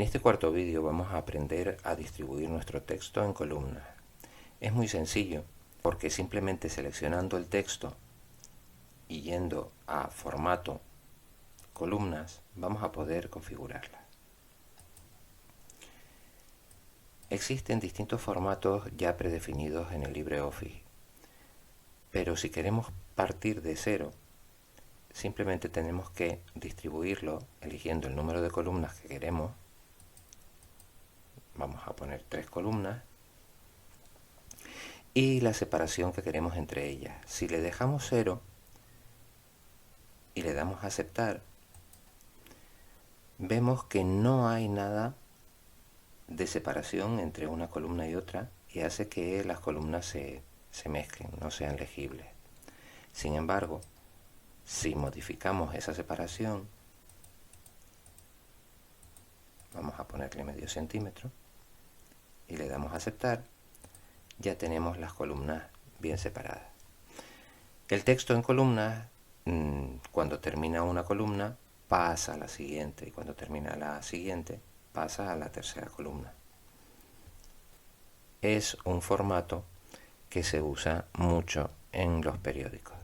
este cuarto vídeo vamos a aprender a distribuir nuestro texto en columnas. Es muy sencillo porque simplemente seleccionando el texto y yendo a formato columnas vamos a poder configurarla. Existen distintos formatos ya predefinidos en el LibreOffice, pero si queremos partir de cero, simplemente tenemos que distribuirlo eligiendo el número de columnas que queremos. Vamos a poner 3 columnas y la separación que queremos entre ellas. Si le dejamos 0 y le damos a aceptar, vemos que no hay nada de separación entre una columna y otra y hace que las columnas se mezclen, no sean legibles. Sin embargo, si modificamos esa separación, vamos a ponerle medio centímetro y le damos a aceptar, ya tenemos las columnas bien separadas. El texto en columnas, cuando termina una columna, pasa a la siguiente, y cuando termina la siguiente, pasa a la tercera columna. Es un formato que se usa mucho en los periódicos.